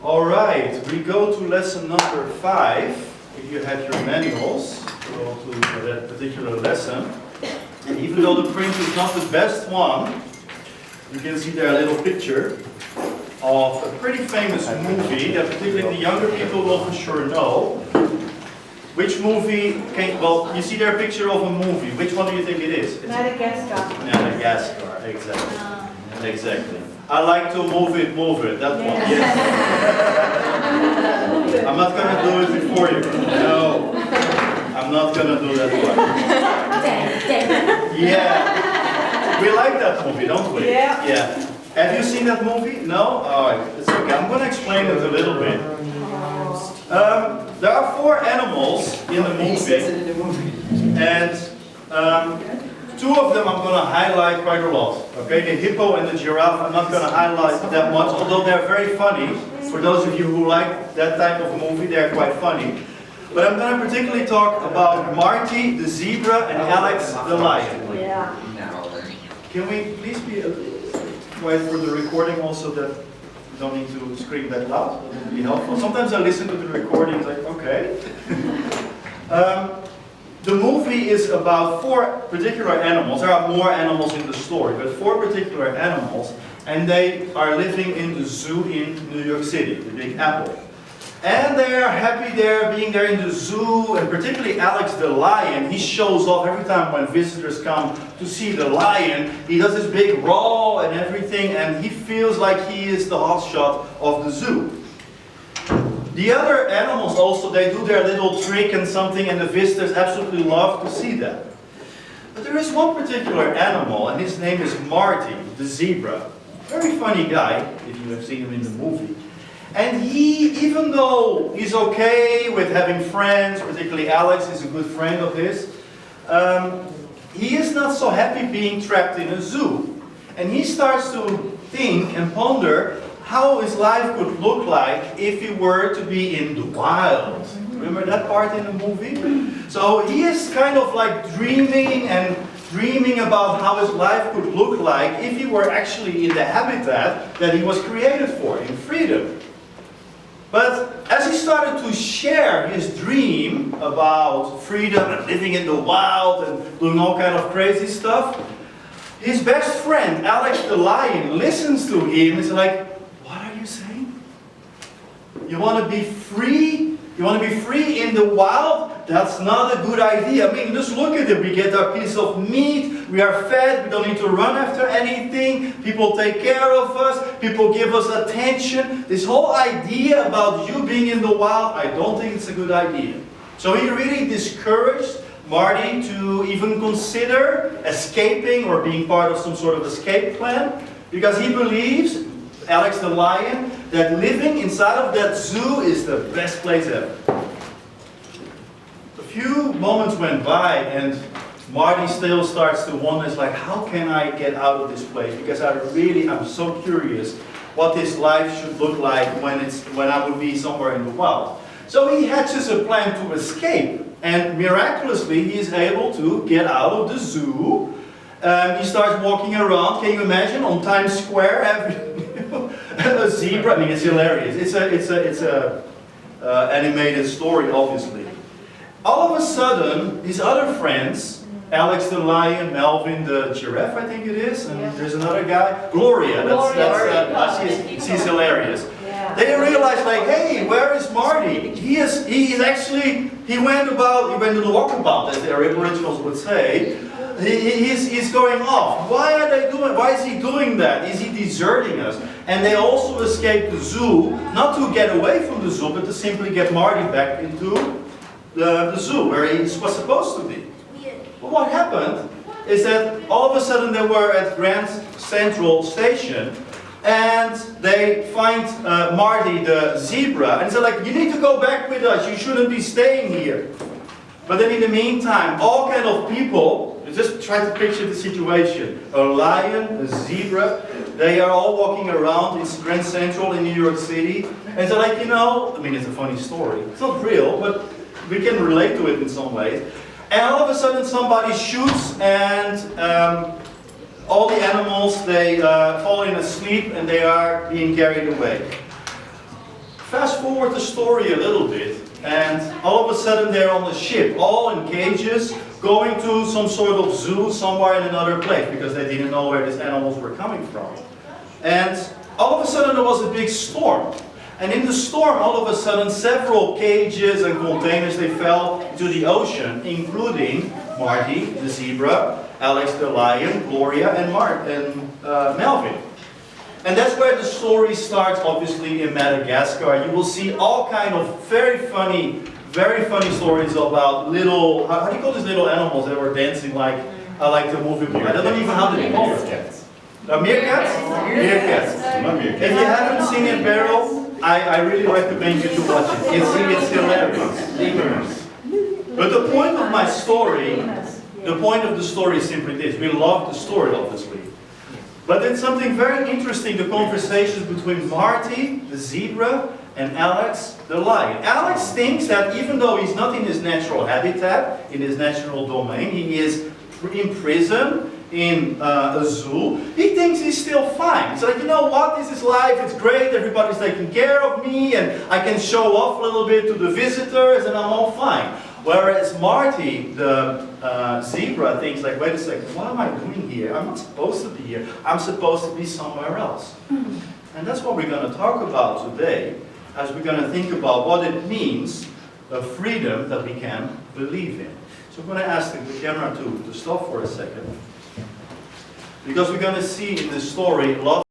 All right, we go to lesson number 5. If you have your manuals, go to that particular lesson. And even though the print is not the best one, you can see there a little picture of a pretty famous movie that particularly the younger people will for sure know. Which movie came, well, you see there a picture of a movie. Which one do you think it is? Madagascar. Madagascar, exactly. Exactly. I like to move it, that one. Yes. I'm not going to do it before you. No. I'm not going to do that one. Yeah. We like that movie, don't we? Yeah. Yeah. Have you seen that movie? No? Alright, it's okay. I'm going to explain it a little bit. There are 4 animals in the movie. And 2 of them I'm going to highlight quite a lot. Okay, the hippo and the giraffe I'm not going to highlight that much, although they're very funny. For those of you who like that type of movie, they're quite funny. But I'm going to particularly talk about Marty, the zebra, and Alex, the lion. Yeah. Can we please be a little quiet for the recording also, that you don't need to scream that loud? That would be helpful. Sometimes I listen to the recording, it's like, okay. The movie is about 4 particular animals. There are more animals in the story, but 4 particular animals, and they are living in the zoo in New York City, the Big Apple. And they are happy there, being there in the zoo, and particularly Alex the lion. He shows off every time when visitors come to see the lion. He does this big roar and everything, and he feels like he is the hotshot of the zoo. The other animals also, they do their little trick and something, and the visitors absolutely love to see that. But there is one particular animal, and his name is Marty, the zebra. Very funny guy, if you have seen him in the movie. And he, even though he's okay with having friends, particularly Alex is a good friend of his, he is not so happy being trapped in a zoo. And he starts to think and ponder how his life could look like if he were to be in the wild. Remember that part in the movie? So he is kind of like dreaming about how his life could look like if he were actually in the habitat that he was created for, in freedom. But as he started to share his dream about freedom and living in the wild and doing all kind of crazy stuff, his best friend, Alex the lion, listens to him and is like, "What are you saying? You want to be free? You want to be free in the wild? That's not a good idea. I mean, just look at it. We get our piece of meat. We are fed. We don't need to run after anything. People take care of us. People give us attention. This whole idea about you being in the wild, I don't think it's a good idea." So he really discouraged Marty to even consider escaping or being part of some sort of escape plan, because he believes, Alex the lion, that living inside of that zoo is the best place ever. A few moments went by and Marty still starts to wonder, it's like, how can I get out of this place? Because I'm so curious what this life should look like when I would be somewhere in the wild. So he hatches a plan to escape, and miraculously he is able to get out of the zoo. He starts walking around. Can you imagine on Times Square a zebra? I mean, it's hilarious. It's a animated story, obviously. All of a sudden, his other friends, Alex the lion, Melvin the giraffe, I think it is, and there's another guy, Gloria. She's hilarious. Yeah. They realize, like, hey, where is Marty? He went to the walkabout, as the Aboriginals would say. He's going off. Why is he doing that? Is he deserting us? And they also escaped the zoo, not to get away from the zoo, but to simply get Marty back into the zoo, where he was supposed to be. But what happened is that all of a sudden they were at Grand Central Station, and they find Marty the zebra, and they're like, "You need to go back with us, you shouldn't be staying here." But then in the meantime, all kind of people, just try to picture the situation. A lion, a zebra, they are all walking around in Grand Central in New York City, and they're like, I mean, it's a funny story. It's not real, but we can relate to it in some ways. And all of a sudden somebody shoots, and all the animals, they fall in asleep and they are being carried away. Fast forward the story a little bit, and all of a sudden they're on the ship, all in cages, going to some sort of zoo somewhere in another place, because they didn't know where these animals were coming from. And all of a sudden there was a big storm. And in the storm, all of a sudden, several cages and containers, they fell into the ocean, including Marty, the zebra, Alex the lion, Gloria, and Melvin. And that's where the story starts, obviously, in Madagascar. You will see all kind of very funny stories about little, how do you call these little animals that were dancing like the movie book? I don't even know how they call it. Meerkats? Meerkats. If you haven't seen it, Beryl, I really recommend you to watch it. It's hilarious. But the point of my story, the point of the story is simply this. We love the story, obviously. But it's something very interesting, the conversations between Marty, the zebra, and Alex, the lion. Alex thinks that even though he's not in his natural habitat, in his natural domain, he is in prison, in a zoo, he thinks he's still fine. He's like, you know what, this is life, it's great, everybody's taking care of me, and I can show off a little bit to the visitors, and I'm all fine. Whereas Marty, the zebra, thinks like, wait a second, what am I doing here? I'm not supposed to be here. I'm supposed to be somewhere else. And that's what we're going to talk about today, as we're going to think about what it means, a freedom that we can believe in. So I'm going to ask the camera to stop for a second, because we're going to see in this story a lot